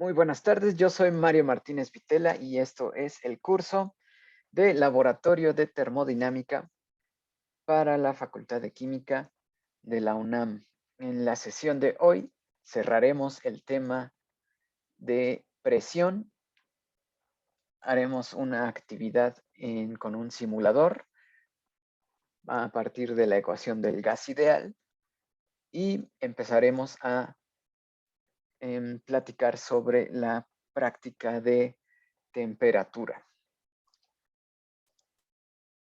Muy buenas tardes, yo soy Mario Martínez Vitela y esto es el curso de Laboratorio de Termodinámica para la Facultad de Química de la UNAM. En la sesión de hoy cerraremos el tema de presión. Haremos una actividad con un simulador a partir de la ecuación del gas ideal y empezaremos a platicar sobre la práctica de temperatura.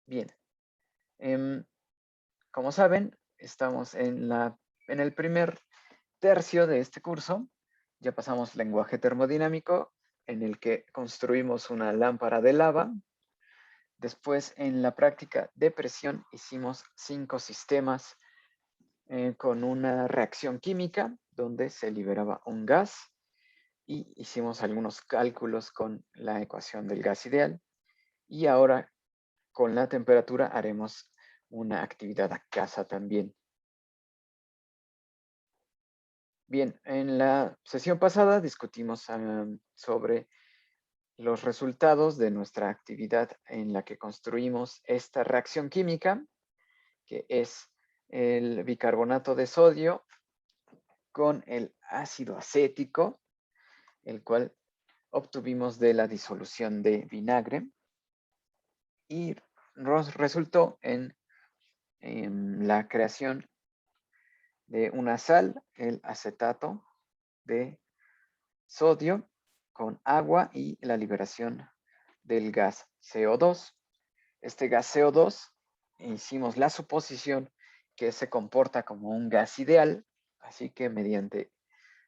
Bien, como saben, estamos en el primer tercio de este curso. Ya pasamos lenguaje termodinámico, en el que construimos una lámpara de lava. Después, en la práctica de presión, hicimos 5 sistemas con una reacción química, donde se liberaba un gas. Y hicimos algunos cálculos con la ecuación del gas ideal. Y ahora, con la temperatura, haremos una actividad a casa también. Bien, en la sesión pasada discutimos sobre los resultados de nuestra actividad en la que construimos esta reacción química, que es el bicarbonato de sodio con el ácido acético, el cual obtuvimos de la disolución de vinagre, y resultó en la creación de una sal, el acetato de sodio, con agua y la liberación del gas CO2. Este gas CO2, hicimos la suposición que se comporta como un gas ideal, así que mediante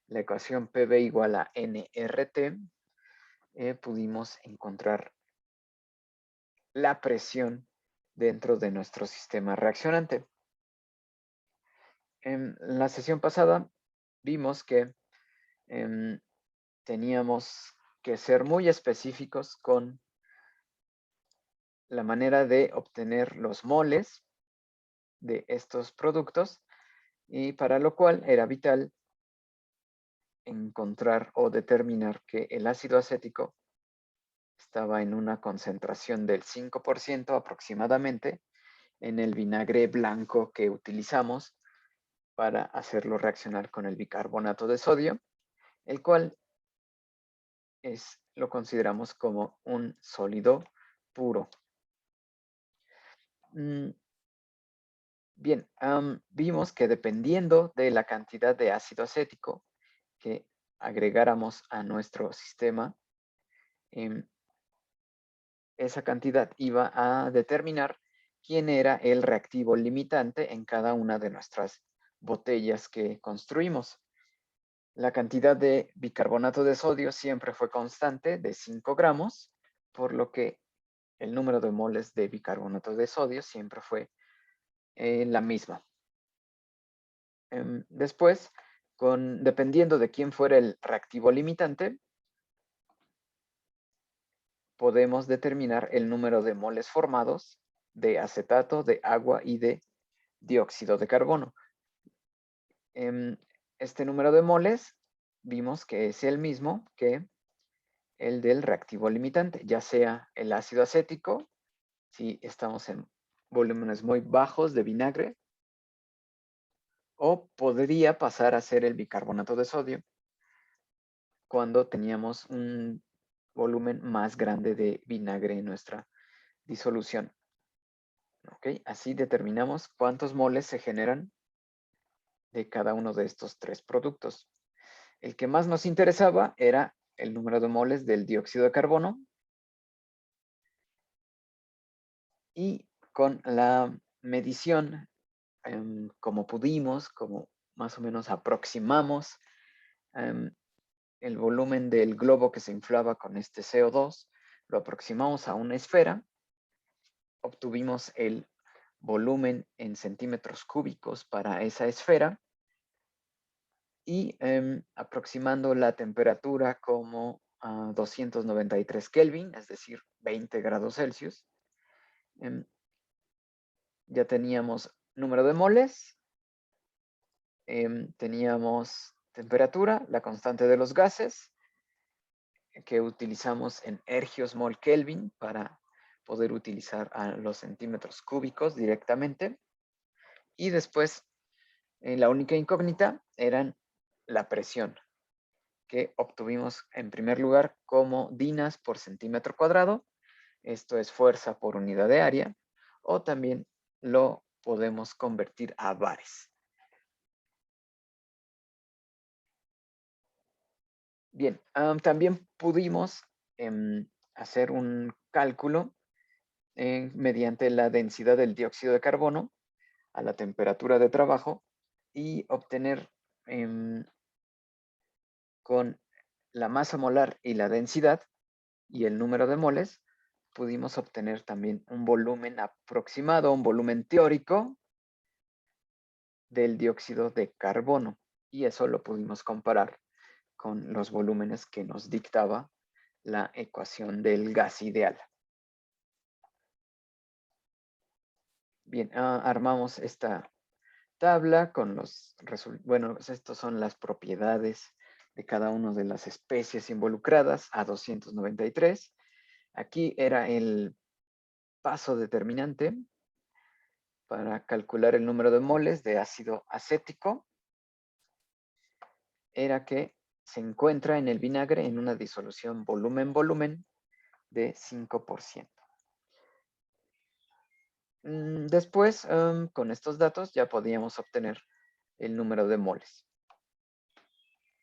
la ecuación PV igual a nRT, pudimos encontrar la presión dentro de nuestro sistema reaccionante. En la sesión pasada vimos que teníamos que ser muy específicos con la manera de obtener los moles de estos productos, y para lo cual era vital encontrar o determinar que el ácido acético estaba en una concentración del 5% aproximadamente en el vinagre blanco que utilizamos para hacerlo reaccionar con el bicarbonato de sodio, el cual lo consideramos como un sólido puro. Bien, vimos que dependiendo de la cantidad de ácido acético que agregáramos a nuestro sistema, esa cantidad iba a determinar quién era el reactivo limitante en cada una de nuestras botellas que construimos. La cantidad de bicarbonato de sodio siempre fue constante de 5 gramos, por lo que el número de moles de bicarbonato de sodio siempre fue la misma. Después, dependiendo de quién fuera el reactivo limitante, podemos determinar el número de moles formados de acetato, de agua y de dióxido de carbono. Este número de moles vimos que es el mismo que el del reactivo limitante, ya sea el ácido acético, si estamos en volúmenes muy bajos de vinagre, o podría pasar a ser el bicarbonato de sodio cuando teníamos un volumen más grande de vinagre en nuestra disolución. ¿Ok? Así determinamos cuántos moles se generan de cada uno de estos 3 productos. El que más nos interesaba era el número de moles del dióxido de carbono, y con la medición, como pudimos, como más o menos aproximamos el volumen del globo que se inflaba con este CO2, lo aproximamos a una esfera, obtuvimos el volumen en centímetros cúbicos para esa esfera, y aproximando la temperatura como a 293 Kelvin, es decir, 20 grados Celsius, ya teníamos número de moles, teníamos temperatura, la constante de los gases, que utilizamos en ergios mol Kelvin para poder utilizar a los centímetros cúbicos directamente. Y después, la única incógnita eran la presión, que obtuvimos en primer lugar como dinas por centímetro cuadrado. Esto es fuerza por unidad de área, o también lo podemos convertir a bares. Bien, también pudimos hacer un cálculo mediante la densidad del dióxido de carbono a la temperatura de trabajo y obtener con la masa molar y la densidad y el número de moles, pudimos obtener también un volumen aproximado, un volumen teórico del dióxido de carbono. Y eso lo pudimos comparar con los volúmenes que nos dictaba la ecuación del gas ideal. Bien, armamos esta tabla con los resultados. Bueno, estos son las propiedades de cada una de las especies involucradas a 293. Aquí era el paso determinante para calcular el número de moles de ácido acético. Era que se encuentra en el vinagre en una disolución volumen-volumen de 5%. Después, con estos datos ya podíamos obtener el número de moles.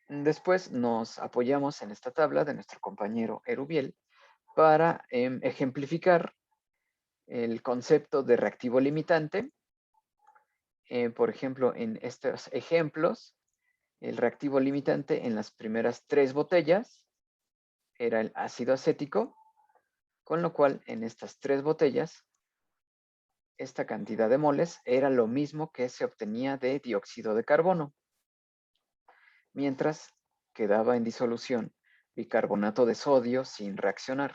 Después nos apoyamos en esta tabla de nuestro compañero Erubiel para ejemplificar el concepto de reactivo limitante. Por ejemplo, en estos ejemplos, el reactivo limitante en las primeras 3 botellas era el ácido acético, con lo cual en estas 3 botellas, esta cantidad de moles era lo mismo que se obtenía de dióxido de carbono, mientras quedaba en disolución bicarbonato de sodio sin reaccionar.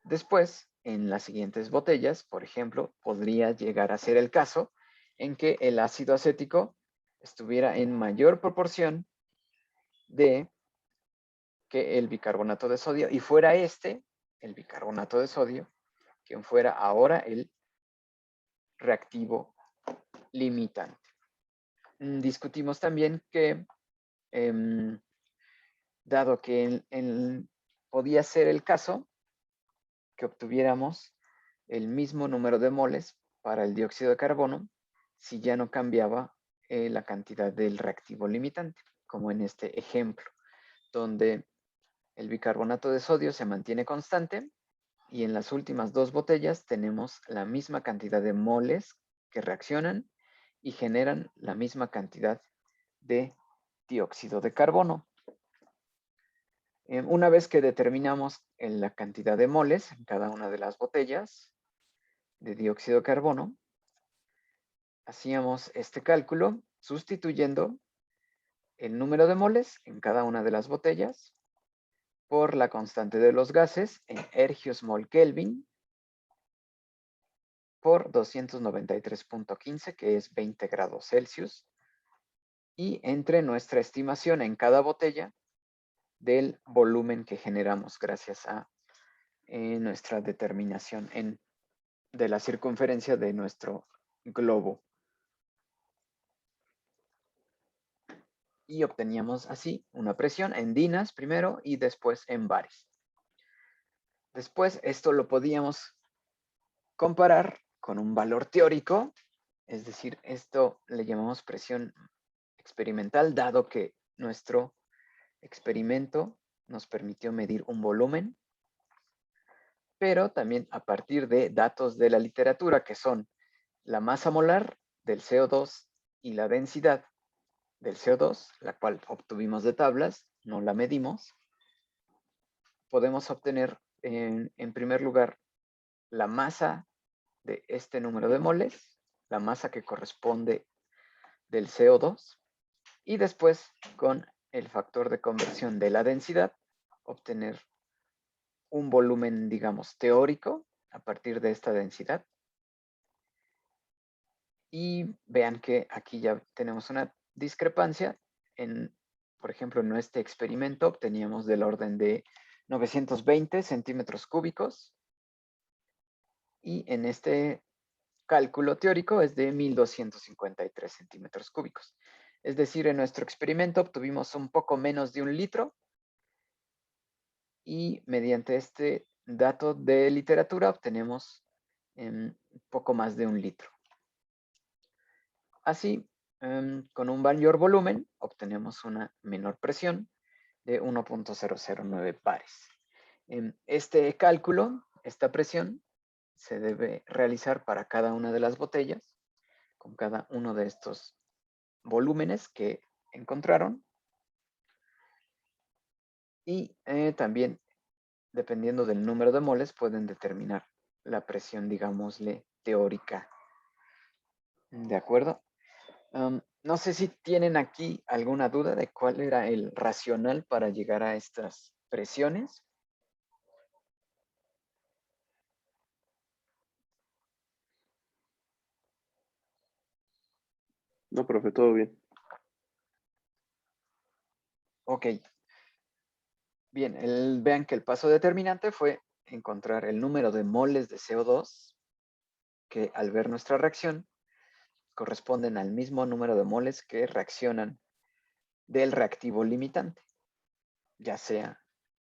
Después, en las siguientes botellas, por ejemplo, podría llegar a ser el caso en que el ácido acético estuviera en mayor proporción de que el bicarbonato de sodio, y fuera este, el bicarbonato de sodio, quien fuera ahora el reactivo limitante. Discutimos también que, dado que podía ser el caso que obtuviéramos el mismo número de moles para el dióxido de carbono si ya no cambiaba la cantidad del reactivo limitante, como en este ejemplo, donde el bicarbonato de sodio se mantiene constante y en las últimas 2 botellas tenemos la misma cantidad de moles que reaccionan y generan la misma cantidad de dióxido de carbono. Una vez que determinamos la cantidad de moles en cada una de las botellas de dióxido de carbono, hacíamos este cálculo sustituyendo el número de moles en cada una de las botellas por la constante de los gases en ergios mol Kelvin por 293.15, que es 20 grados Celsius, y entre nuestra estimación en cada botella del volumen que generamos gracias a nuestra determinación de la circunferencia de nuestro globo. Y obteníamos así una presión en dinas primero y después en bares. Después esto lo podíamos comparar con un valor teórico, es decir, esto le llamamos presión experimental, dado que nuestro experimento nos permitió medir un volumen, pero también a partir de datos de la literatura, que son la masa molar del CO2 y la densidad del CO2, la cual obtuvimos de tablas, no la medimos. Podemos obtener en primer lugar la masa de este número de moles, la masa que corresponde del CO2, y después con el factor de conversión de la densidad, obtener un volumen, digamos, teórico a partir de esta densidad. Y vean que aquí ya tenemos una discrepancia por ejemplo, en este experimento obteníamos del orden de 920 centímetros cúbicos y en este cálculo teórico es de 1253 centímetros cúbicos. Es decir, en nuestro experimento obtuvimos un poco menos de 1 litro y mediante este dato de literatura obtenemos un poco más de 1 litro. Así, con un mayor volumen obtenemos una menor presión de 1.009 bares. Este cálculo, esta presión, se debe realizar para cada una de las botellas, con cada uno de estos volúmenes que encontraron. Y también, dependiendo del número de moles, pueden determinar la presión, digámosle, teórica. ¿De acuerdo? No sé si tienen aquí alguna duda de cuál era el racional para llegar a estas presiones. No, profe, todo bien. Ok. Bien, vean que el paso determinante fue encontrar el número de moles de CO2 que al ver nuestra reacción corresponden al mismo número de moles que reaccionan del reactivo limitante, ya sea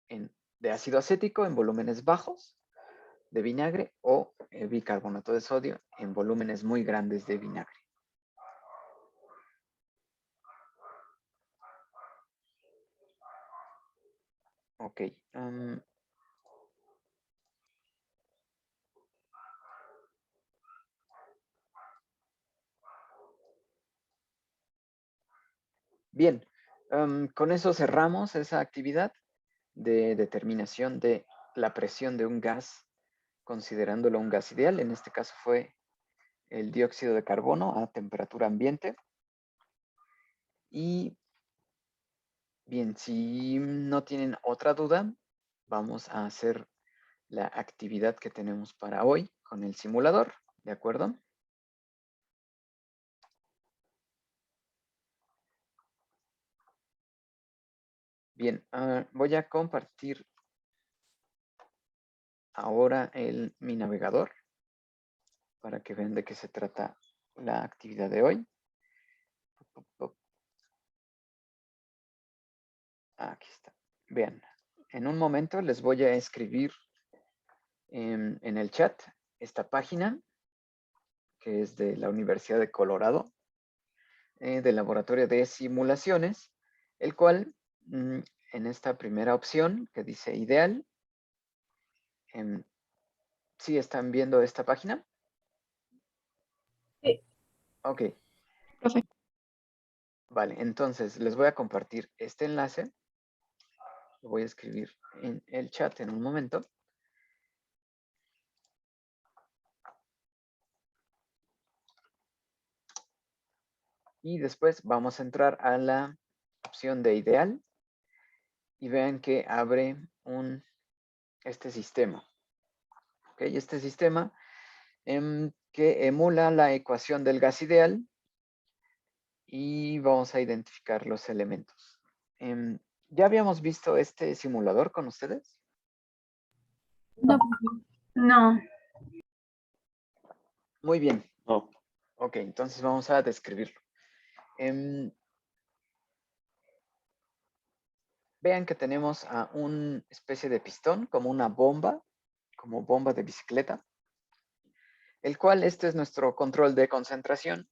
de ácido acético en volúmenes bajos de vinagre o bicarbonato de sodio en volúmenes muy grandes de vinagre. Ok. Bien, con eso cerramos esa actividad de determinación de la presión de un gas, considerándolo un gas ideal. En este caso fue el dióxido de carbono a temperatura ambiente. Y bien, si no tienen otra duda, vamos a hacer la actividad que tenemos para hoy con el simulador, ¿de acuerdo? Bien, voy a compartir ahora mi navegador para que vean de qué se trata la actividad de hoy. Aquí está. Vean, en un momento les voy a escribir en el chat esta página que es de la Universidad de Colorado, del laboratorio de simulaciones, el cual en esta primera opción que dice ideal, ¿sí están viendo esta página? Sí. Ok. Profe. Vale, entonces les voy a compartir este enlace. Lo voy a escribir en el chat en un momento. Y después vamos a entrar a la opción de ideal. Y vean que abre este sistema. ¿Ok? Este sistema que emula la ecuación del gas ideal. Y vamos a identificar los elementos. ¿Ya habíamos visto este simulador con ustedes? No. No. Muy bien. No. Ok, entonces vamos a describirlo. Vean que tenemos a una especie de pistón, como una bomba, como bomba de bicicleta, el cual este es nuestro control de concentración.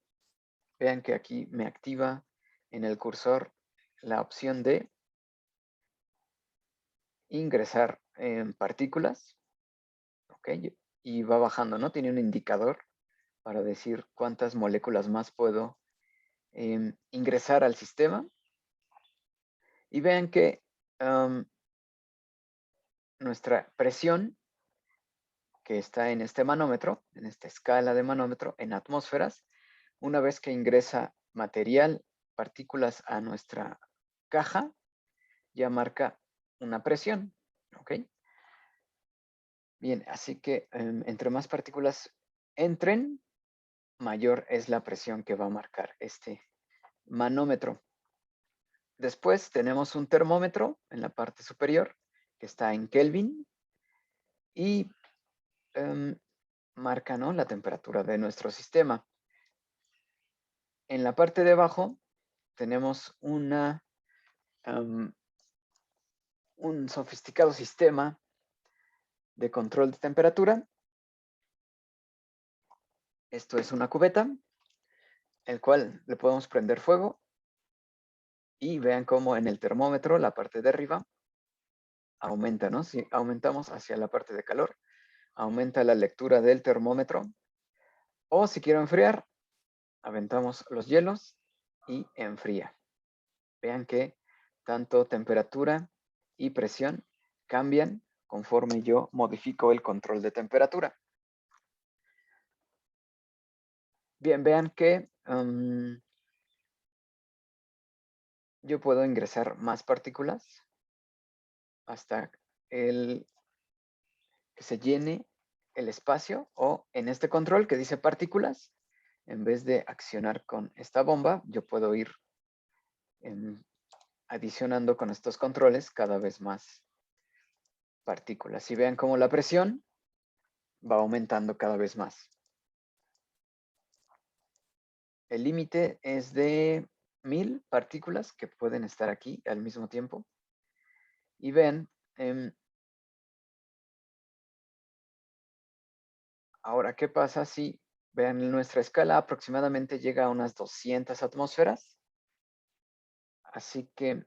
Vean que aquí me activa en el cursor la opción de ingresar en partículas. Ok, y va bajando, ¿no? Tiene un indicador para decir cuántas moléculas más puedo ingresar al sistema. Y vean que nuestra presión, que está en este manómetro, en esta escala de manómetro, en atmósferas, una vez que ingresa material, partículas a nuestra caja, ya marca una presión, ¿ok? Bien, así que entre más partículas entren, mayor es la presión que va a marcar este manómetro. Después tenemos un termómetro en la parte superior que está en Kelvin y marca, ¿no?, la temperatura de nuestro sistema. En la parte de abajo tenemos un sofisticado sistema de control de temperatura. Esto es una cubeta, el cual le podemos prender fuego y vean cómo en el termómetro, la parte de arriba, aumenta, ¿no? Si aumentamos hacia la parte de calor, aumenta la lectura del termómetro. O si quiero enfriar, aventamos los hielos y enfría. Vean que tanto temperatura y presión cambian conforme yo modifico el control de temperatura. Bien, vean que yo puedo ingresar más partículas hasta que se llene el espacio, o en este control que dice partículas, en vez de accionar con esta bomba, yo puedo ir adicionando con estos controles cada vez más partículas. Y vean cómo la presión va aumentando cada vez más. El límite es de 1000 partículas que pueden estar aquí al mismo tiempo. Y ven, ahora, ¿qué pasa si, vean, nuestra escala aproximadamente llega a unas 200 atmósferas? Así que,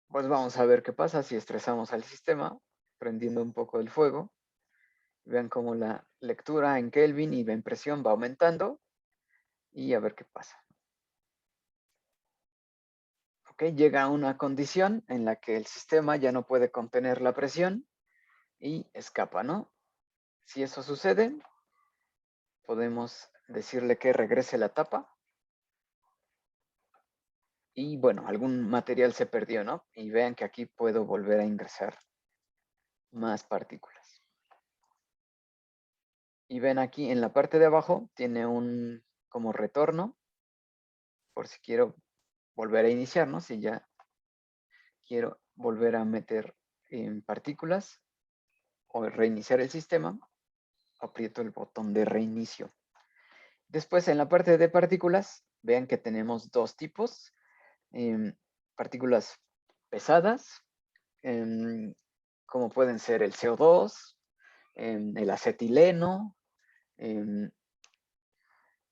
pues vamos a ver qué pasa si estresamos al sistema, prendiendo un poco el fuego. Vean cómo la lectura en Kelvin y la impresión va aumentando. Y a ver qué pasa. Ok, llega a una condición en la que el sistema ya no puede contener la presión y escapa, ¿no? Si eso sucede, podemos decirle que regrese la tapa. Y bueno, algún material se perdió, ¿no? Y vean que aquí puedo volver a ingresar más partículas. Y ven aquí en la parte de abajo tiene un como retorno, por si quiero volver a iniciar, ¿no? Si ya quiero volver a meter en partículas o reiniciar el sistema, aprieto el botón de reinicio. Después, en la parte de partículas, vean que tenemos dos tipos. Partículas pesadas, como pueden ser el CO2, el acetileno,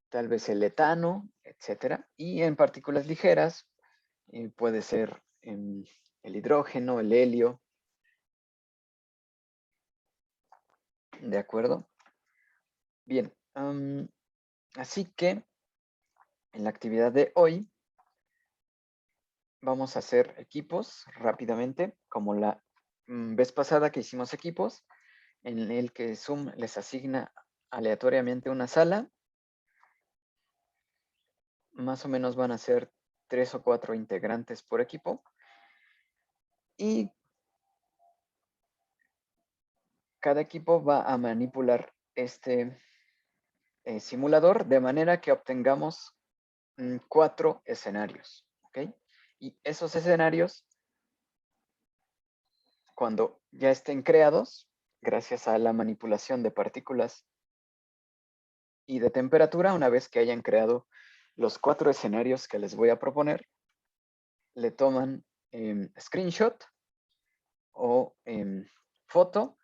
tal vez el etano, etcétera. Y en partículas ligeras, puede ser el hidrógeno, el helio. ¿De acuerdo? Bien, así que en la actividad de hoy vamos a hacer equipos rápidamente, como la vez pasada que hicimos equipos, en el que Zoom les asigna aleatoriamente una sala. Más o menos van a ser 3 o 4 integrantes por equipo. Y cada equipo va a manipular este simulador de manera que obtengamos 4 escenarios. ¿Ok? Y esos escenarios, cuando ya estén creados, gracias a la manipulación de partículas y de temperatura, una vez que hayan creado los 4 escenarios que les voy a proponer, le toman screenshot o foto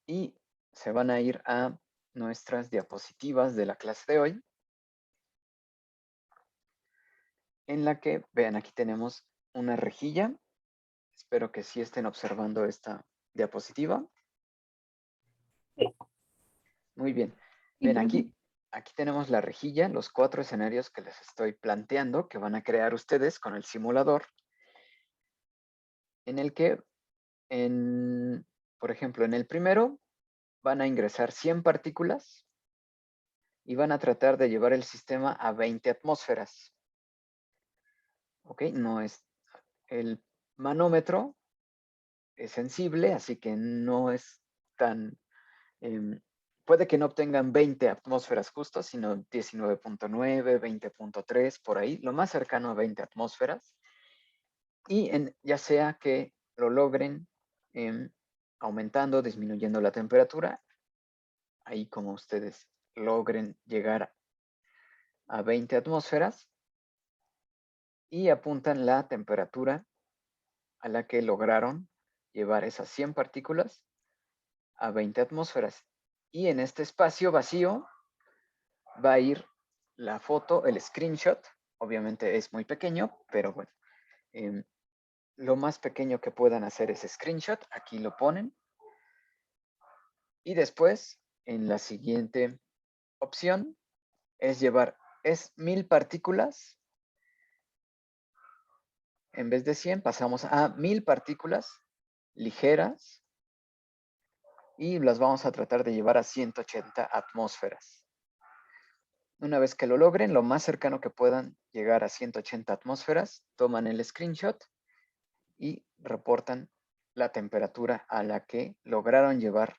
y se van a ir a nuestras diapositivas de la clase de hoy, en la que, vean, aquí tenemos una rejilla. Espero que sí estén observando esta diapositiva. Muy bien. Ven, aquí tenemos la rejilla, los 4 escenarios que les estoy planteando, que van a crear ustedes con el simulador, en el que, por ejemplo, en el primero, van a ingresar 100 partículas y van a tratar de llevar el sistema a 20 atmósferas. ¿Ok? No es, el manómetro es sensible, así que no es tan puede que no obtengan 20 atmósferas justas, sino 19.9, 20.3, por ahí, lo más cercano a 20 atmósferas. Y ya sea que lo logren aumentando, disminuyendo la temperatura, ahí como ustedes logren llegar a 20 atmósferas y apuntan la temperatura a la que lograron llevar esas 100 partículas a 20 atmósferas. Y en este espacio vacío va a ir la foto, el screenshot. Obviamente es muy pequeño, pero bueno, lo más pequeño que puedan hacer es screenshot. Aquí lo ponen. Y después, en la siguiente opción, es llevar 1000 partículas. En vez de 100, pasamos a 1000 partículas ligeras y las vamos a tratar de llevar a 180 atmósferas. Una vez que lo logren, lo más cercano que puedan llegar a 180 atmósferas, toman el screenshot y reportan la temperatura a la que lograron llevar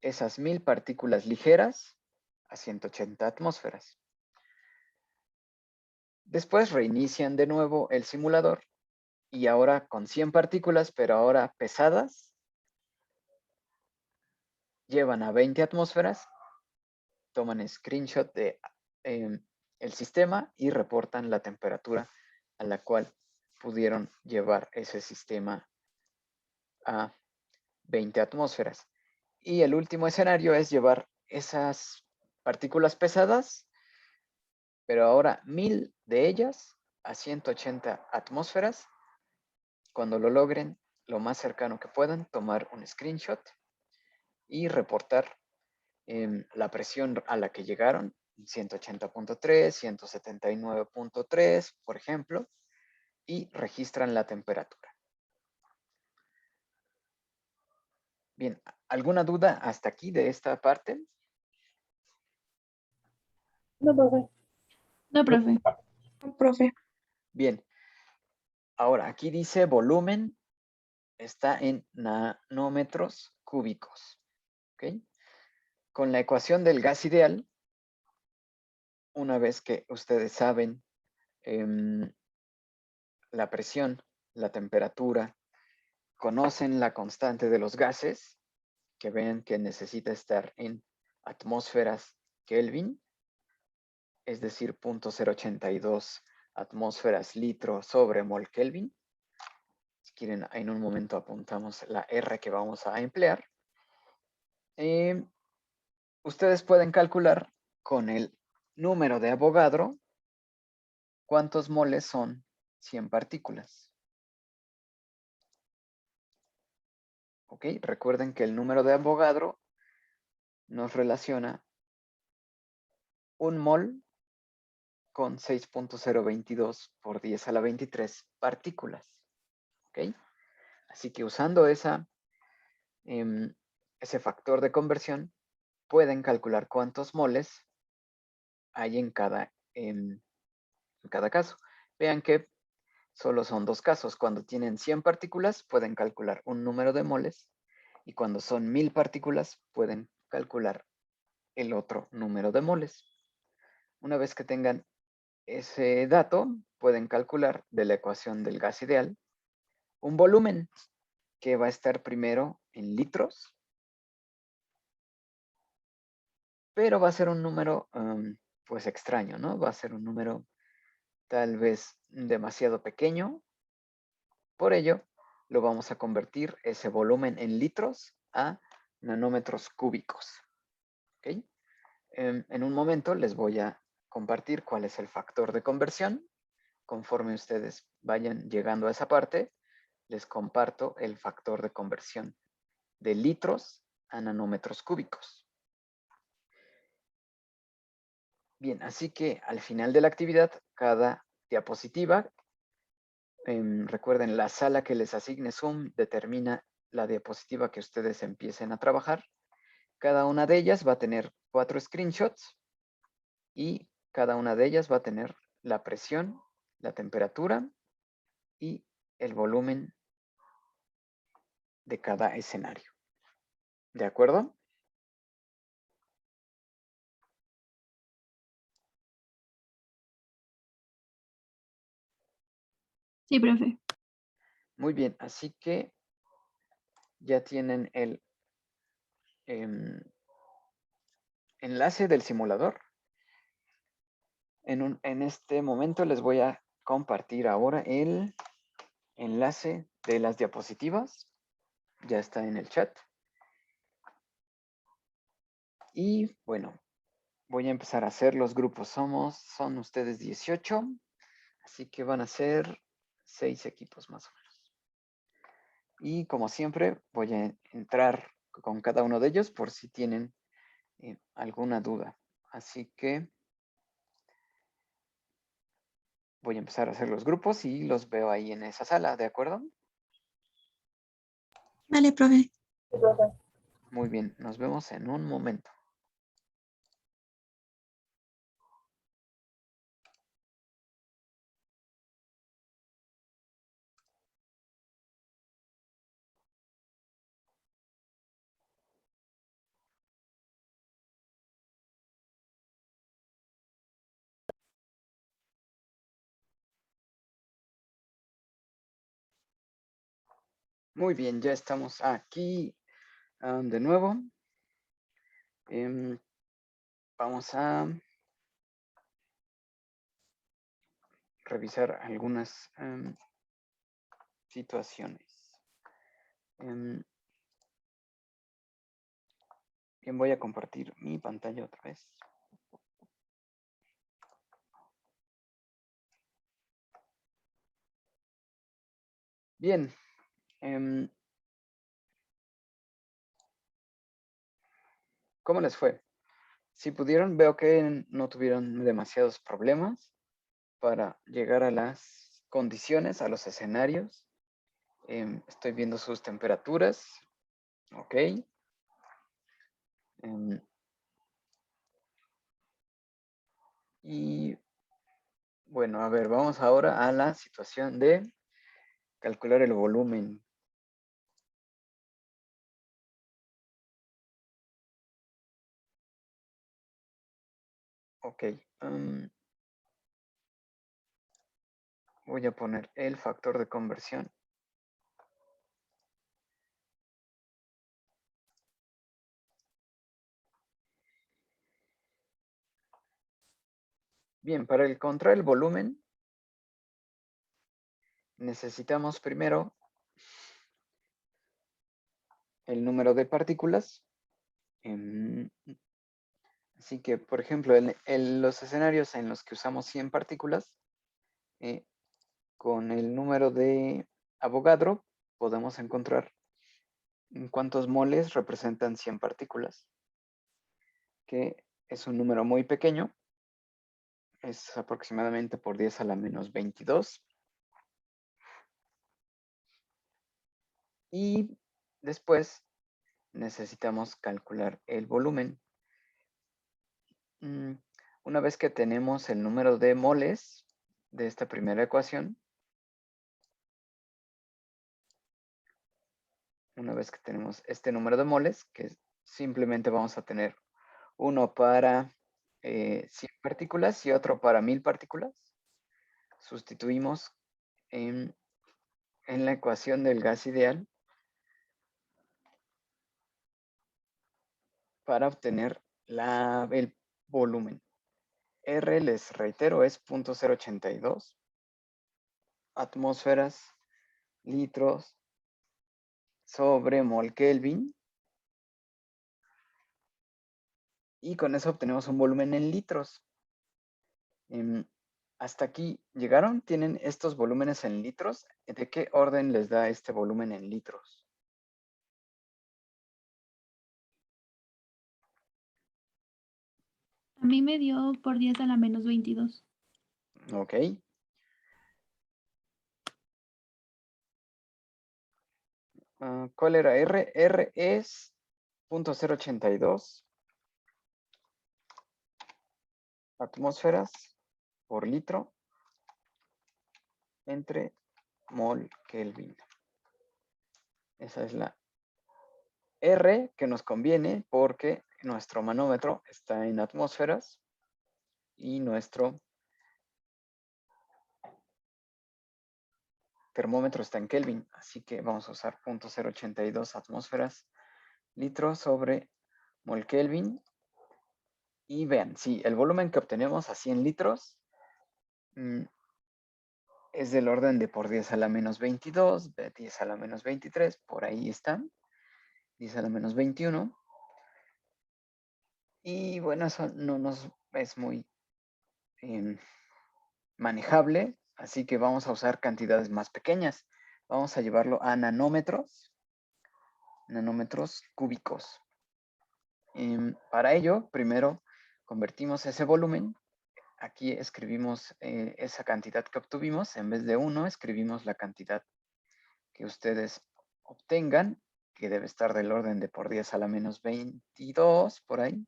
esas 1000 partículas ligeras a 180 atmósferas. Después reinician de nuevo el simulador y ahora con 100 partículas, pero ahora pesadas, llevan a 20 atmósferas, toman screenshot de el sistema y reportan la temperatura a la cual pudieron llevar ese sistema a 20 atmósferas. Y el último escenario es llevar esas partículas pesadas, pero ahora 1000 de ellas a 180 atmósferas. Cuando lo logren, lo más cercano que puedan, tomar un screenshot y reportar la presión a la que llegaron, 180.3, 179.3, por ejemplo, y registran la temperatura. Bien, ¿alguna duda hasta aquí de esta parte? No, profe. No, profe. No, profe. Bien. Ahora, aquí dice volumen, está en nanómetros cúbicos. ¿Ok? Con la ecuación del gas ideal, una vez que ustedes saben la presión, la temperatura, conocen la constante de los gases, que ven que necesita estar en atmósferas Kelvin, es decir, 0.082 atmósferas litro sobre mol Kelvin. Si quieren, en un momento apuntamos la R que vamos a emplear. Ustedes pueden calcular con el número de Avogadro cuántos moles son 100 partículas. ¿Ok? Recuerden que el número de Avogadro nos relaciona un mol con 6.022 por 10 a la 23 partículas. ¿Ok? Así que usando ese factor de conversión, pueden calcular cuántos moles hay en cada caso. Vean que solo son dos casos. Cuando tienen 100 partículas, pueden calcular un número de moles. Y cuando son 1000 partículas, pueden calcular el otro número de moles. Una vez que tengan ese dato, pueden calcular de la ecuación del gas ideal un volumen que va a estar primero en litros, pero va a ser un número pues extraño, ¿no? Va a ser un número tal vez demasiado pequeño. Por ello, lo vamos a convertir ese volumen en litros a nanómetros cúbicos. ¿Ok? En un momento les voy a compartir cuál es el factor de conversión. Conforme ustedes vayan llegando a esa parte, les comparto el factor de conversión de litros a nanómetros cúbicos. Bien, así que al final de la actividad, cada diapositiva, recuerden, la sala que les asigne Zoom determina la diapositiva que ustedes empiecen a trabajar. Cada una de ellas va a tener 4 screenshots y cada una de ellas va a tener la presión, la temperatura y el volumen de cada escenario. ¿De acuerdo? Sí, profe. Muy bien, así que ya tienen el enlace del simulador. En este momento les voy a compartir ahora el enlace de las diapositivas. Ya está en el chat. Y bueno, voy a empezar a hacer los grupos. Son ustedes 18, así que van a ser 6 equipos más o menos. Y como siempre, voy a entrar con cada uno de ellos por si tienen alguna duda. Así que voy a empezar a hacer los grupos y los veo ahí en esa sala, ¿de acuerdo? Vale, profe. Muy bien, nos vemos en un momento. Muy bien, ya estamos aquí de nuevo. Vamos a revisar algunas situaciones. Bien, voy a compartir mi pantalla otra vez. Bien. ¿Cómo les fue? Si pudieron, veo que no tuvieron demasiados problemas para llegar a las condiciones, a los escenarios. Estoy viendo sus temperaturas. Ok. Y bueno, a ver, vamos ahora a la situación de calcular el volumen. Ok. Voy a poner el factor de conversión. Bien, para encontrar el volumen, necesitamos primero el número de partículas. Así que, por ejemplo, en los escenarios en los que usamos 100 partículas, con el número de Avogadro podemos encontrar cuántos moles representan 100 partículas, que es un número muy pequeño, es aproximadamente por 10 a la menos 22. Y después necesitamos calcular el volumen. Una vez que tenemos el número de moles de esta primera ecuación, una vez que tenemos este número de moles, que simplemente vamos a tener uno para 100 partículas y otro para 1000 partículas, sustituimos en la ecuación del gas ideal para obtener el volumen. R, les reitero, es 0.082 atmósferas, litros sobre mol Kelvin. Y con eso obtenemos un volumen en litros. ¿Hasta aquí llegaron? ¿Tienen estos volúmenes en litros? ¿De qué orden les da este volumen en litros? A mí me dio por 10 a la menos 22. Ok. ¿Cuál era R? R es 0.082 atmósferas por litro entre mol Kelvin. Esa es la R que nos conviene porque nuestro manómetro está en atmósferas y nuestro termómetro está en Kelvin, así que vamos a usar 0.082 atmósferas litros sobre mol Kelvin. Y vean, sí, el volumen que obtenemos a 100 litros es del orden de por 10 a la menos 22, 10 a la menos 23, por ahí están, 10 a la menos 21. Y bueno, eso no nos es muy manejable, así que vamos a usar cantidades más pequeñas. Vamos a llevarlo a nanómetros cúbicos. Para ello, primero convertimos ese volumen. Aquí escribimos esa cantidad que obtuvimos. En vez de 1, escribimos la cantidad que ustedes obtengan, que debe estar del orden de por 10 a la menos 22, por ahí.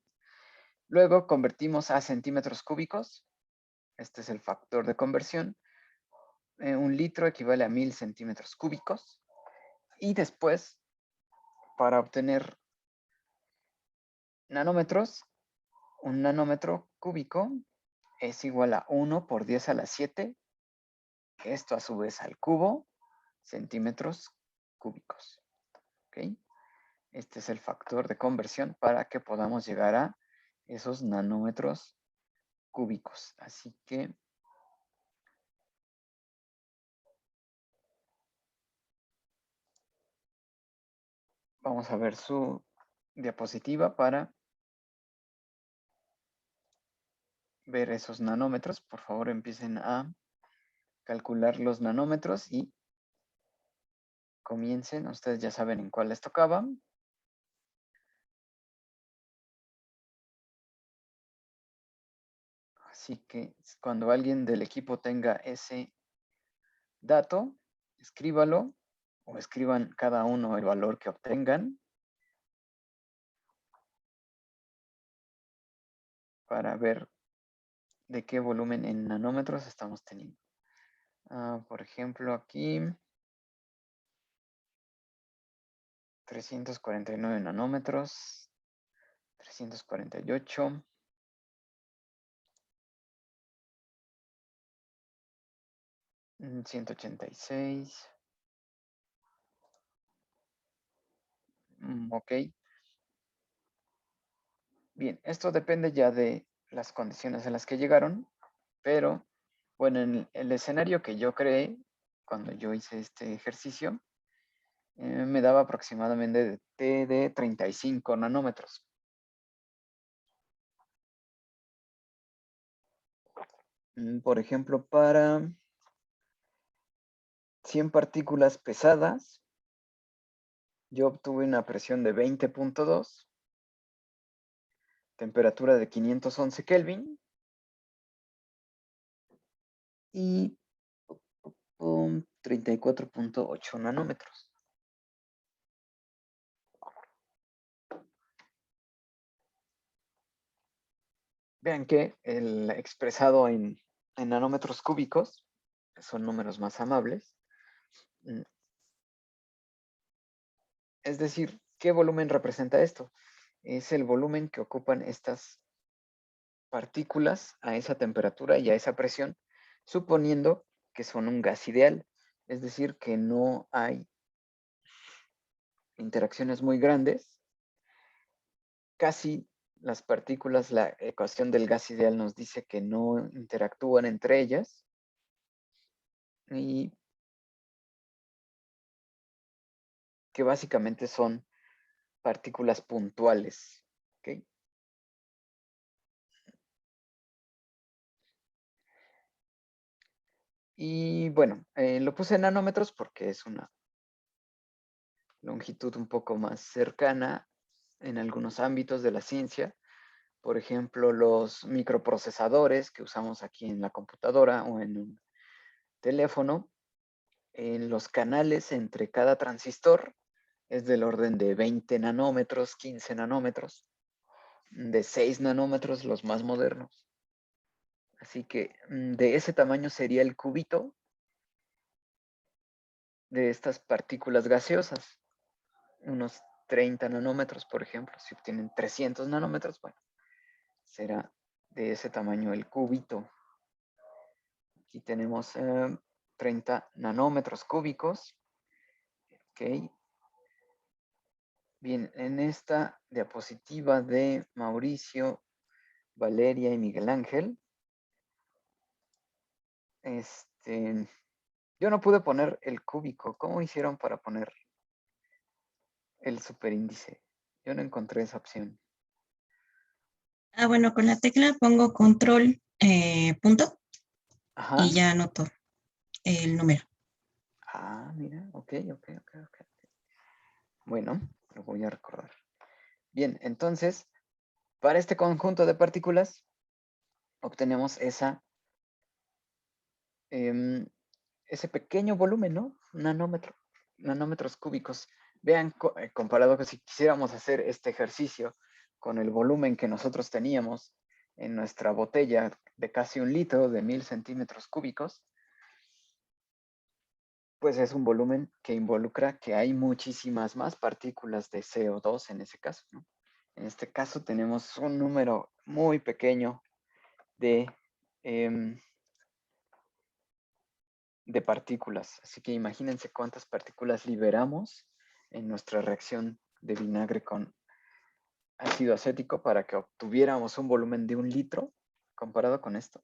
Luego convertimos a centímetros cúbicos. Este es el factor de conversión. 1 litro equivale a 1000 centímetros cúbicos. Y después, para obtener nanómetros, un nanómetro cúbico es igual a 1 por 10 a la 7. Esto a su vez al cubo, centímetros cúbicos. ¿Ok? Este es el factor de conversión para que podamos llegar a esos nanómetros cúbicos. Así que vamos a ver su diapositiva para ver esos nanómetros. Por favor, empiecen a calcular los nanómetros y comiencen. Ustedes ya saben en cuál les tocaba. Así que cuando alguien del equipo tenga ese dato, escríbalo o escriban cada uno el valor que obtengan para ver de qué volumen en nanómetros estamos teniendo. Por ejemplo, aquí 349 nanómetros, 348, 186. Ok. Bien, esto depende ya de las condiciones en las que llegaron, pero bueno, en el escenario que yo creé cuando yo hice este ejercicio, me daba aproximadamente de 35 nanómetros. Por ejemplo, para 100 partículas pesadas, yo obtuve una presión de 20.2, temperatura de 511 Kelvin y 34.8 nanómetros. Vean que el expresado en nanómetros cúbicos son números más amables. Es decir, ¿qué volumen representa esto? Es el volumen que ocupan estas partículas a esa temperatura y a esa presión, suponiendo que son un gas ideal. Es decir, que no hay interacciones muy grandes. Casi las partículas, la ecuación del gas ideal nos dice que no interactúan entre ellas. Y que básicamente son partículas puntuales. ¿Okay? Y bueno, lo puse en nanómetros porque es una longitud un poco más cercana en algunos ámbitos de la ciencia. Por ejemplo, los microprocesadores que usamos aquí en la computadora o en un teléfono, en los canales entre cada transistor es del orden de 20 nanómetros, 15 nanómetros, de 6 nanómetros los más modernos. Así que de ese tamaño sería el cubito de estas partículas gaseosas. Unos 30 nanómetros, por ejemplo. Si obtienen 300 nanómetros, bueno, será de ese tamaño el cubito. Aquí tenemos 30 nanómetros cúbicos. Ok. Bien, en esta diapositiva de Mauricio, Valeria y Miguel Ángel, yo no pude poner el cúbico. ¿Cómo hicieron para poner el superíndice? Yo no encontré esa opción. Ah, bueno, con la tecla pongo control punto Ajá. y ya anoto el número. Ah, mira, ok. Bueno, lo voy a recordar. Bien, entonces, para este conjunto de partículas, obtenemos ese pequeño volumen, ¿no? Nanómetros cúbicos. Vean, comparado con si quisiéramos hacer este ejercicio con el volumen que nosotros teníamos en nuestra botella de casi 1 litro de 1000 centímetros cúbicos, pues es un volumen que involucra que hay muchísimas más partículas de CO2 en ese caso, ¿no? En este caso tenemos un número muy pequeño de partículas. Así que imagínense cuántas partículas liberamos en nuestra reacción de vinagre con ácido acético para que obtuviéramos un volumen de 1 litro comparado con esto.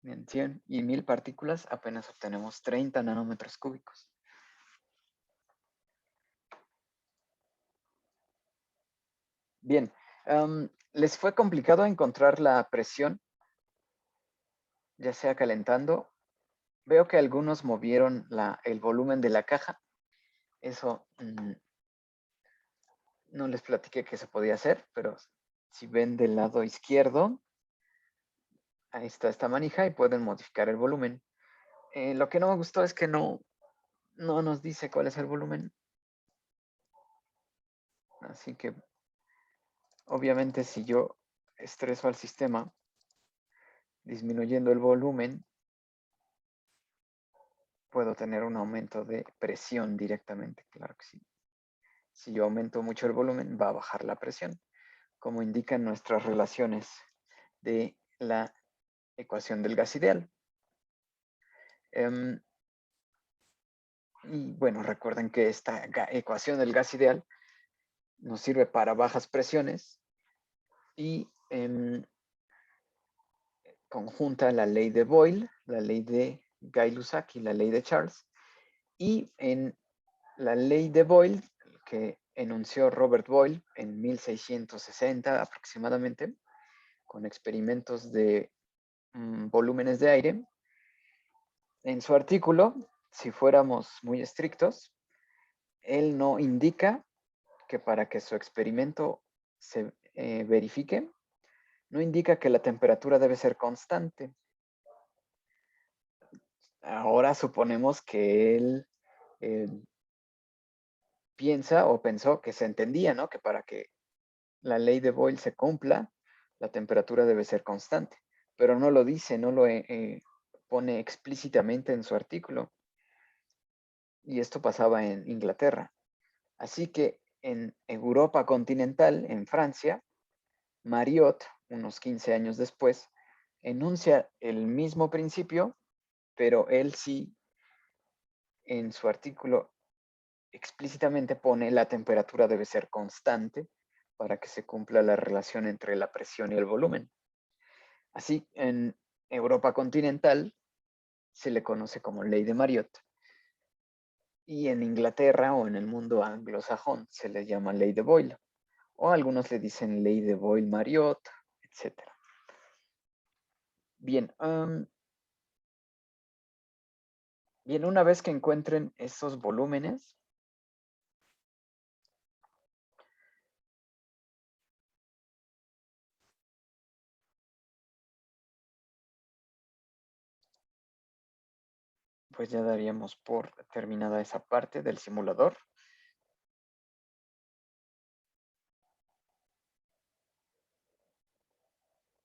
En 100 y 1000 partículas apenas obtenemos 30 nanómetros cúbicos. Bien, ¿les fue complicado encontrar la presión, ya sea calentando? Veo que algunos movieron el volumen de la caja. Eso no les platiqué que se podía hacer, pero si ven del lado izquierdo, ahí está esta manija y pueden modificar el volumen. Lo que no me gustó es que no nos dice cuál es el volumen. Así que, obviamente, si yo estreso al sistema, disminuyendo el volumen, puedo tener un aumento de presión directamente, claro que sí. Si yo aumento mucho el volumen, va a bajar la presión, como indican nuestras relaciones de la ecuación del gas ideal. Y bueno, recuerden que esta ecuación del gas ideal nos sirve para bajas presiones y conjunta la ley de Boyle, la ley de Gay-Lussac y la ley de Charles. Y en la ley de Boyle, que enunció Robert Boyle en 1660 aproximadamente, con experimentos de volúmenes de aire, en su artículo, si fuéramos muy estrictos, él no indica que para que su experimento se verifique, no indica que la temperatura debe ser constante. Ahora suponemos que él piensa o pensó que se entendía, ¿no? Que para que la ley de Boyle se cumpla, la temperatura debe ser constante. Pero no lo dice, no lo pone explícitamente en su artículo. Y esto pasaba en Inglaterra. Así que en Europa continental, en Francia, Mariot, unos 15 años después, enuncia el mismo principio, pero él sí, en su artículo, explícitamente pone la temperatura debe ser constante para que se cumpla la relación entre la presión y el volumen. Así, en Europa continental se le conoce como ley de Mariot. Y en Inglaterra o en el mundo anglosajón se le llama ley de Boyle. O algunos le dicen ley de Boyle-Mariot, etc. Bien, bien, una vez que encuentren esos volúmenes, pues ya daríamos por terminada esa parte del simulador.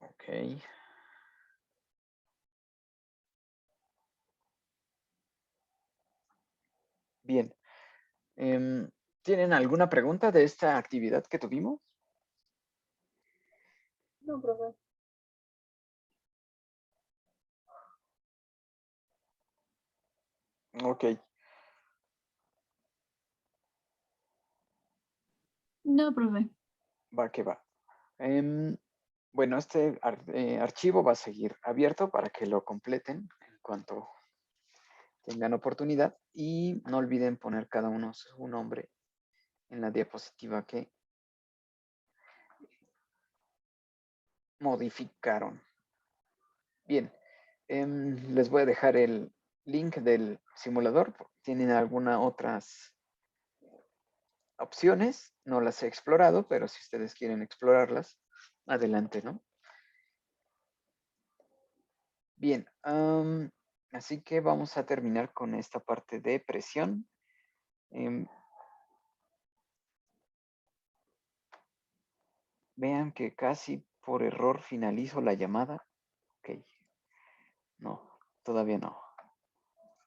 Ok. Bien. ¿Tienen alguna pregunta de esta actividad que tuvimos? No, profe. Ok. No, profe. Va que va. Bueno, este archivo va a seguir abierto para que lo completen en cuanto tengan oportunidad y no olviden poner cada uno su nombre en la diapositiva que modificaron. Bien, les voy a dejar el link del simulador. ¿Tienen alguna otras opciones? No las he explorado, pero si ustedes quieren explorarlas, adelante, ¿no? Bien, así que vamos a terminar con esta parte de presión. Vean que casi por error finalizo la llamada. Ok, no, todavía no.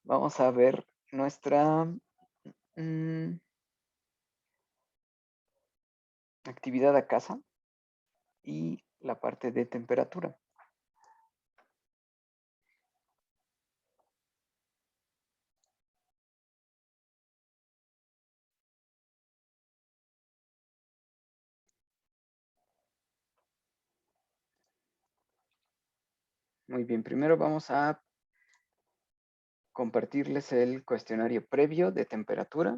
Vamos a ver nuestra actividad a casa y la parte de temperatura. Muy bien, primero vamos a compartirles el cuestionario previo de temperatura.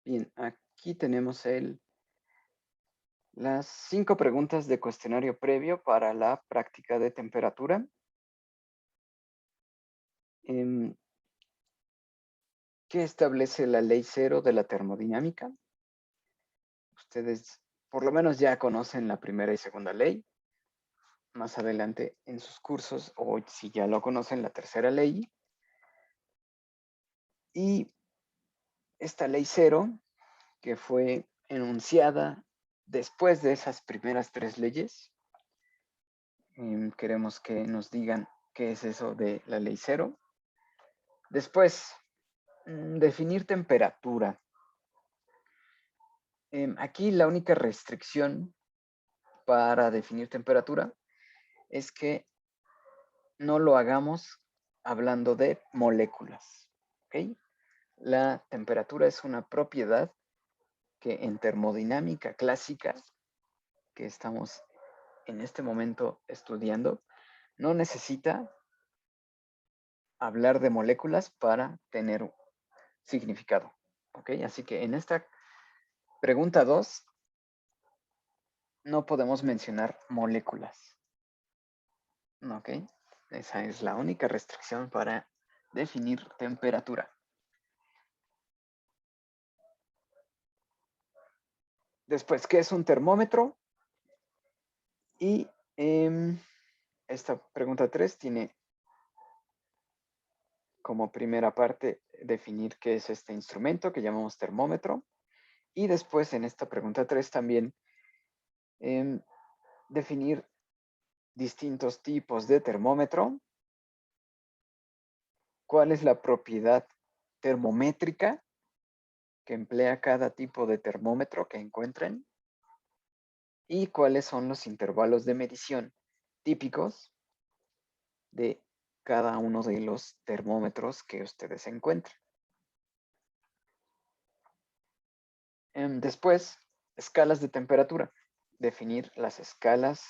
Bien, aquí tenemos las 5 preguntas de cuestionario previo para la práctica de temperatura. ¿Qué establece la ley cero de la termodinámica? Ustedes por lo menos ya conocen la primera y segunda ley. Más adelante en sus cursos, o si ya lo conocen, la tercera ley. Y esta ley cero, que fue enunciada después de esas primeras 3 leyes, queremos que nos digan qué es eso de la ley cero. Después, definir temperatura. Aquí la única restricción para definir temperatura es que no lo hagamos hablando de moléculas, ¿ok? La temperatura es una propiedad que en termodinámica clásica, que estamos en este momento estudiando, no necesita hablar de moléculas para tener significado, ¿ok? Así que en esta pregunta 2 no podemos mencionar moléculas, ¿ok? Esa es la única restricción para definir temperatura. Después, ¿qué es un termómetro? Y esta pregunta 3 tiene como primera parte definir qué es este instrumento que llamamos termómetro. Y después en esta pregunta 3 también definir distintos tipos de termómetro. ¿Cuál es la propiedad termométrica que emplea cada tipo de termómetro que encuentren? Y cuáles son los intervalos de medición típicos de cada uno de los termómetros que ustedes encuentren. Después, escalas de temperatura. Definir las escalas,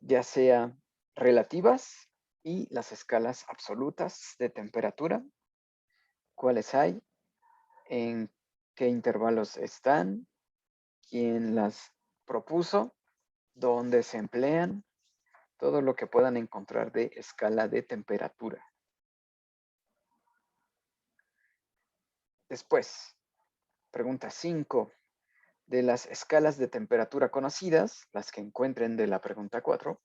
ya sea relativas y las escalas absolutas de temperatura. ¿Cuáles hay? ¿En qué intervalos están? ¿Quién las propuso? ¿Dónde se emplean? Todo lo que puedan encontrar de escala de temperatura. Después, pregunta 5. De las escalas de temperatura conocidas, las que encuentren de la pregunta 4,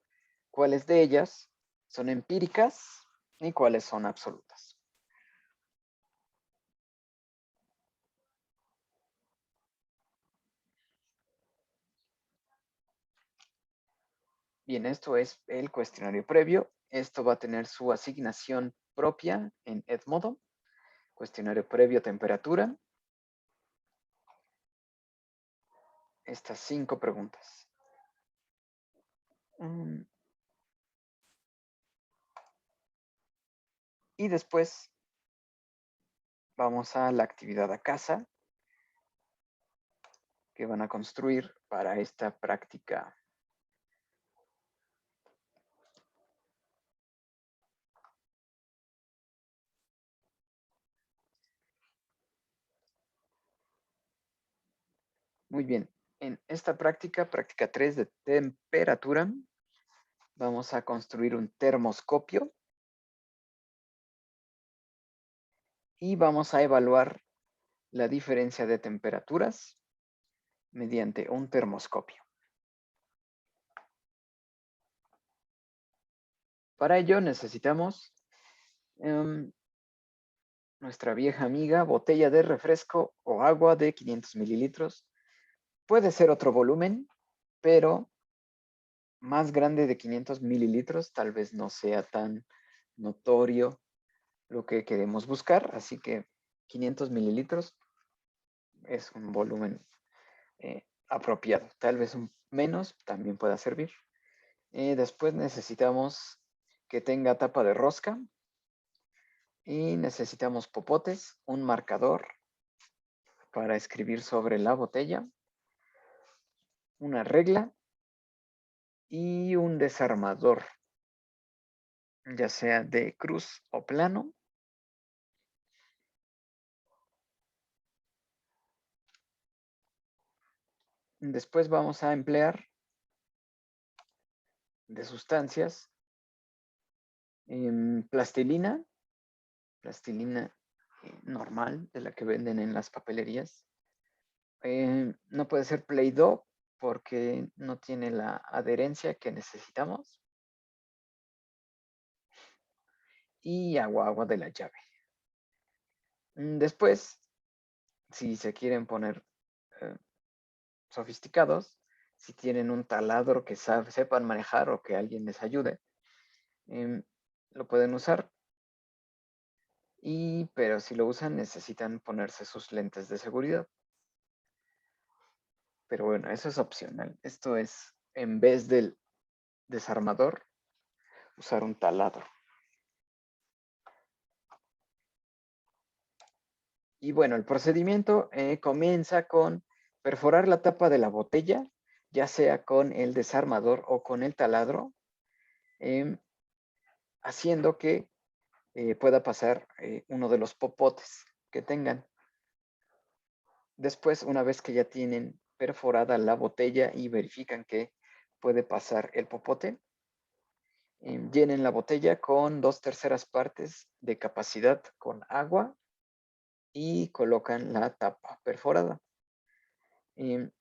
¿cuáles de ellas son empíricas y cuáles son absolutas? Bien, esto es el cuestionario previo. Esto va a tener su asignación propia en Edmodo. Cuestionario previo temperatura. Estas 5 preguntas. Y después vamos a la actividad a casa que van a construir para esta práctica. Muy bien, en esta práctica 3 de temperatura, vamos a construir un termoscopio y vamos a evaluar la diferencia de temperaturas mediante un termoscopio. Para ello necesitamos nuestra vieja amiga botella de refresco o agua de 500 mililitros. Puede ser otro volumen, pero más grande de 500 mililitros tal vez no sea tan notorio lo que queremos buscar, así que 500 mililitros es un volumen apropiado. Tal vez un menos también pueda servir. Después necesitamos que tenga tapa de rosca y necesitamos popotes, un marcador para escribir sobre la botella, una regla y un desarmador, ya sea de cruz o plano. Después vamos a emplear de sustancias plastilina normal, de la que venden en las papelerías. No puede ser Play-Doh porque no tiene la adherencia que necesitamos. Y agua de la llave. Después, si se quieren poner sofisticados, si tienen un taladro que sepan manejar o que alguien les ayude, lo pueden usar. Pero si lo usan necesitan ponerse sus lentes de seguridad. Pero bueno, eso es opcional. Esto es, en vez del desarmador, usar un taladro. Y bueno, el procedimiento comienza con perforar la tapa de la botella, ya sea con el desarmador o con el taladro, haciendo que pueda pasar uno de los popotes que tengan. Después, una vez que ya tienen perforada la botella y verifican que puede pasar el popote, llenen la botella con 2/3 partes de capacidad con agua y colocan la tapa perforada. El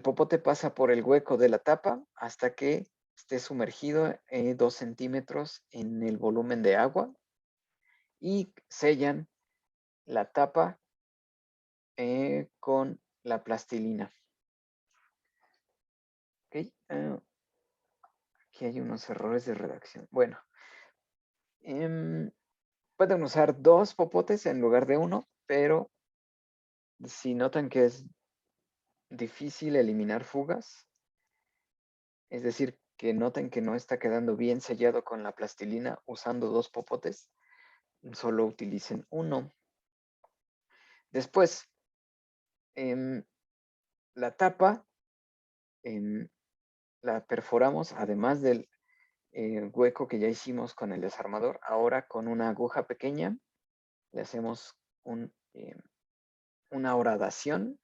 popote pasa por el hueco de la tapa hasta que esté sumergido 2 centímetros en el volumen de agua y sellan la tapa con la plastilina. Okay. Aquí hay unos errores de redacción. Bueno, pueden usar 2 popotes en lugar de 1, pero si notan que es difícil eliminar fugas, es decir, que noten que no está quedando bien sellado con la plastilina usando 2 popotes, solo utilicen 1. Después, la tapa la perforamos, además del hueco que ya hicimos con el desarmador, ahora con una aguja pequeña le hacemos una horadación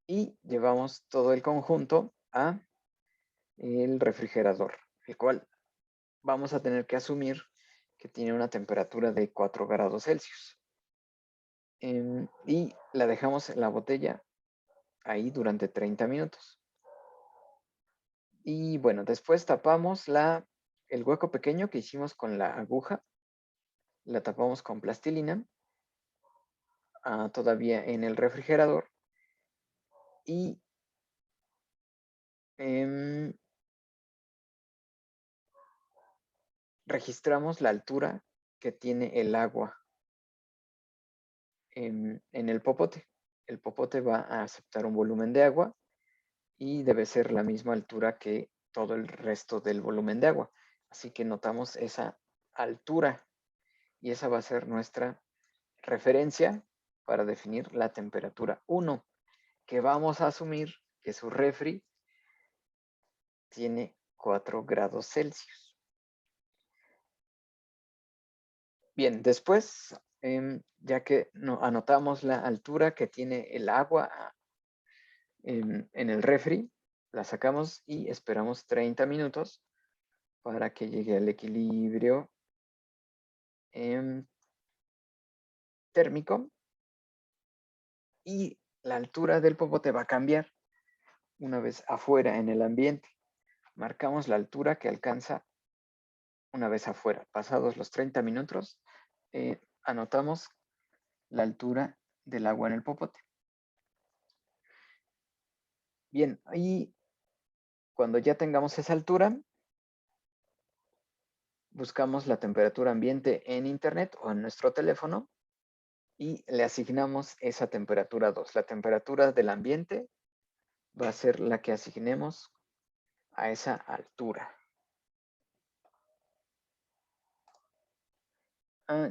y llevamos todo el conjunto a el refrigerador, el cual vamos a tener que asumir que tiene una temperatura de 4 grados Celsius. Y la dejamos en la botella ahí durante 30 minutos. Y bueno, después tapamos el hueco pequeño que hicimos con la aguja, la tapamos con plastilina, todavía en el refrigerador, y registramos la altura que tiene el agua en el popote. El popote va a aceptar un volumen de agua y debe ser la misma altura que todo el resto del volumen de agua. Así que notamos esa altura y esa va a ser nuestra referencia para definir la temperatura 1, que vamos a asumir que su refri tiene 4 grados Celsius. Bien, después, ya que anotamos la altura que tiene el agua en el refri, la sacamos y esperamos 30 minutos para que llegue al equilibrio térmico, y la altura del popote va a cambiar una vez afuera en el ambiente. Marcamos la altura que alcanza una vez afuera. Pasados los 30 minutos, anotamos la altura del agua en el popote. Bien, y cuando ya tengamos esa altura, buscamos la temperatura ambiente en internet o en nuestro teléfono y le asignamos esa temperatura 2. La temperatura del ambiente va a ser la que asignemos a esa altura.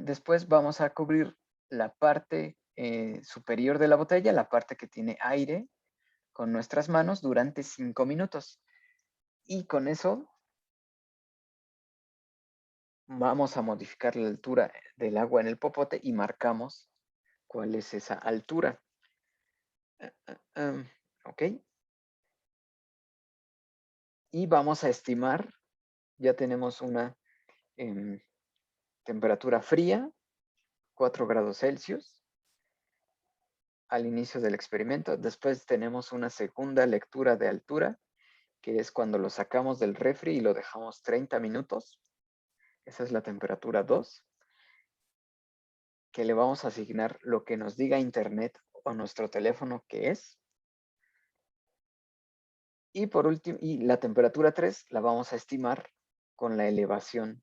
Después vamos a cubrir la parte superior de la botella, la parte que tiene aire, con nuestras manos durante 5 minutos. Y con eso vamos a modificar la altura del agua en el popote y marcamos cuál es esa altura. Ok. Y vamos a estimar, ya tenemos una temperatura fría, 4 grados Celsius, al inicio del experimento. Después tenemos una segunda lectura de altura, que es cuando lo sacamos del refri y lo dejamos 30 minutos. Esa es la temperatura 2, que le vamos a asignar lo que nos diga internet o nuestro teléfono que es. Y por último, y la temperatura 3 la vamos a estimar con la elevación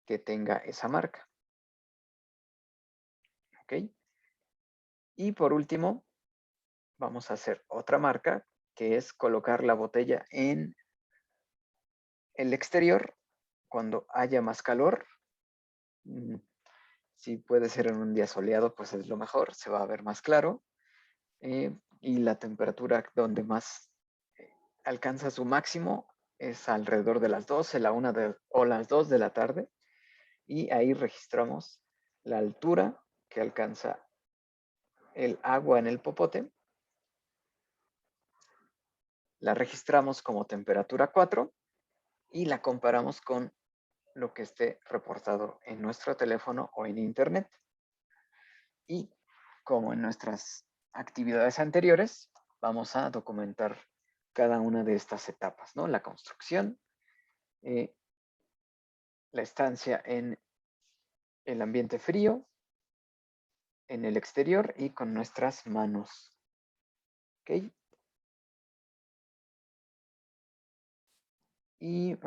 que tenga esa marca. ¿Ok? Y por último, vamos a hacer otra marca, que es colocar la botella en el exterior cuando haya más calor. Si puede ser en un día soleado, pues es lo mejor, se va a ver más claro. Y la temperatura donde más alcanza su máximo es alrededor de las 12, la 1 o las 2 de la tarde. Y ahí registramos la altura que alcanza el agua en el popote. La registramos como temperatura 4 y la comparamos con lo que esté reportado en nuestro teléfono o en internet. Y como en nuestras actividades anteriores, vamos a documentar cada una de estas etapas, ¿no? La construcción, la estancia en el ambiente frío, en el exterior y con nuestras manos. ¿Ok? Y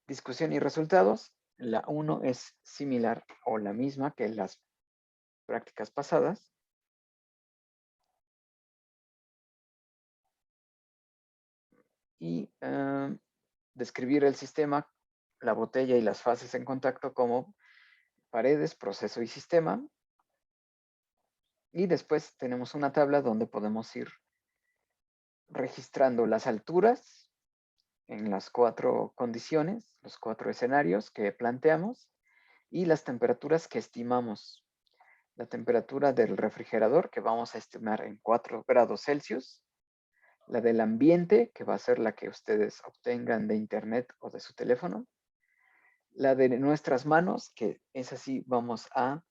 discusión y resultados. La 1 es similar o la misma que las prácticas pasadas. Y describir el sistema, la botella y las fases en contacto como paredes, proceso y sistema. Y después tenemos una tabla donde podemos ir registrando las alturas en las 4 condiciones, los 4 escenarios que planteamos y las temperaturas que estimamos. La temperatura del refrigerador, que vamos a estimar en 4 grados Celsius. La del ambiente, que va a ser la que ustedes obtengan de internet o de su teléfono. La de nuestras manos, que es así, vamos a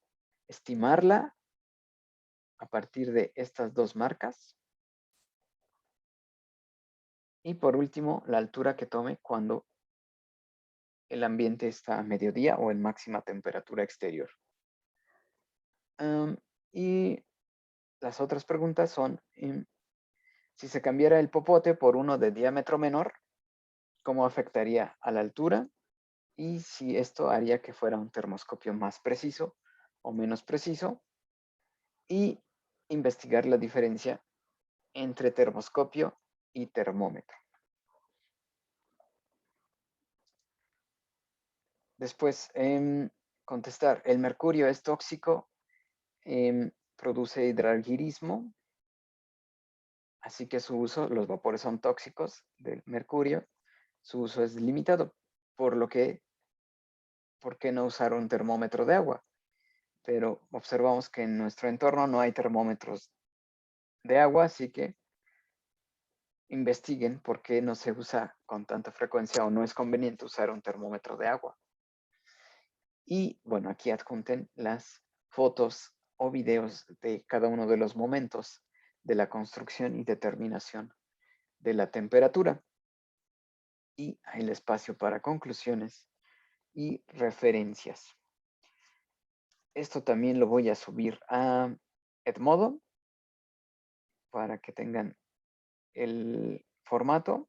estimarla a partir de estas dos marcas. Y por último, la altura que tome cuando el ambiente está a mediodía o en máxima temperatura exterior. Y las otras preguntas son, Si se cambiara el popote por uno de diámetro menor, ¿cómo afectaría a la altura? Y si esto haría que fuera un termoscopio más preciso o menos preciso. Y investigar la diferencia entre termoscopio y termómetro. Después, contestar, ¿el mercurio es tóxico? Produce hidrargirismo, así que su uso, los vapores son tóxicos del mercurio, su uso es limitado, ¿por qué no usar un termómetro de agua? Pero observamos que en nuestro entorno no hay termómetros de agua, así que investiguen por qué no se usa con tanta frecuencia o no es conveniente usar un termómetro de agua. Y bueno, aquí adjunten las fotos o videos de cada uno de los momentos de la construcción y determinación de la temperatura. Y el espacio para conclusiones y referencias. Esto también lo voy a subir a Edmodo para que tengan el formato.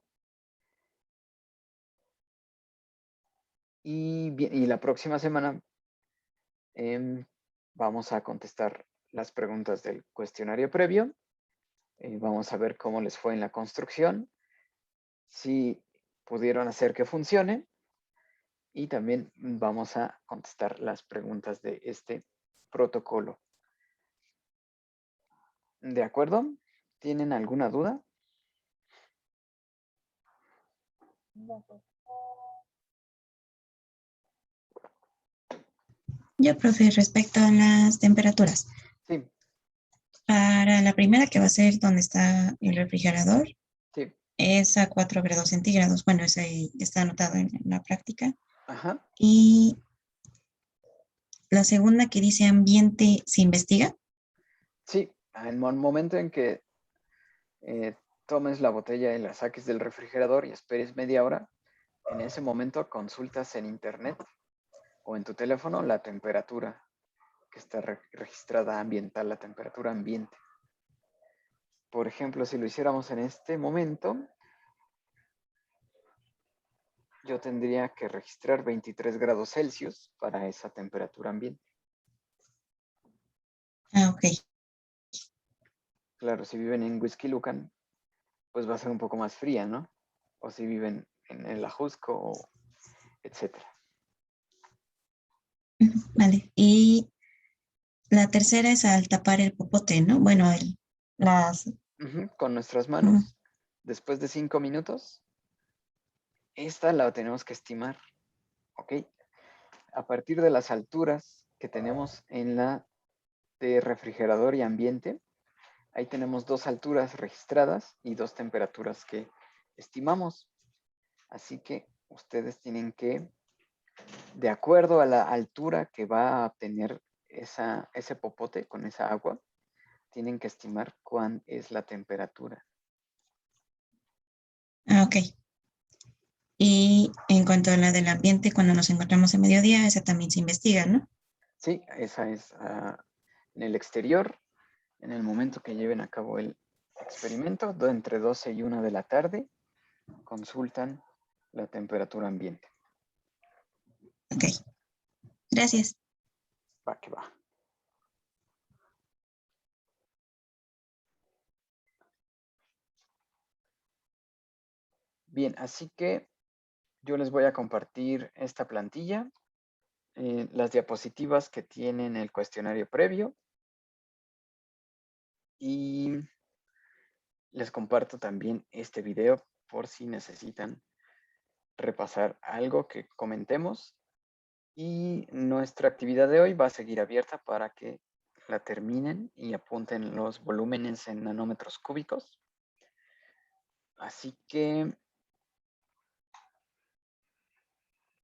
Y la próxima semana vamos a contestar las preguntas del cuestionario previo. Vamos a ver cómo les fue en la construcción, si pudieron hacer que funcione. Y también vamos a contestar las preguntas de este protocolo. ¿De acuerdo? ¿Tienen alguna duda? Yo, profe, respecto a las temperaturas. Sí, Para la primera, que va a ser donde está el refrigerador, sí. es a 4 grados centígrados. Bueno, eso ahí está anotado en la práctica. Ajá. Y la segunda, que dice ambiente, ¿se investiga? Sí, en el momento en que tomes la botella y la saques del refrigerador y esperes media hora, en ese momento consultas en internet o en tu teléfono la temperatura que está registrada ambiental, la temperatura ambiente. Por ejemplo, si lo hiciéramos en este momento, yo tendría que registrar 23 grados Celsius para esa temperatura ambiente. Ah, ok. Claro, si viven en Huixquilucan, pues va a ser un poco más fría, ¿no? O si viven en el Ajusco, etcétera. Vale. Y la tercera es al tapar el popote, ¿no? Bueno, las... Con nuestras manos, después de 5 minutos, esta la tenemos que estimar, ¿ok? A partir de las alturas que tenemos en la de refrigerador y ambiente, ahí tenemos 2 alturas registradas y 2 temperaturas que estimamos. Así que ustedes tienen que, de acuerdo a la altura que va a tener ese popote con esa agua, tienen que estimar cuál es la temperatura. Ah, ok. Y en cuanto a la del ambiente, cuando nos encontramos a mediodía, esa también se investiga, ¿no? Sí, esa es en el exterior, en el momento que lleven a cabo el experimento, entre 12 y 1 de la tarde, consultan la temperatura ambiente. Ok. Gracias. Va que va. Bien, así que yo les voy a compartir esta plantilla, las diapositivas que tienen el cuestionario previo y les comparto también este video por si necesitan repasar algo que comentemos. Y nuestra actividad de hoy va a seguir abierta para que la terminen y apunten los volúmenes en nanómetros cúbicos. Así que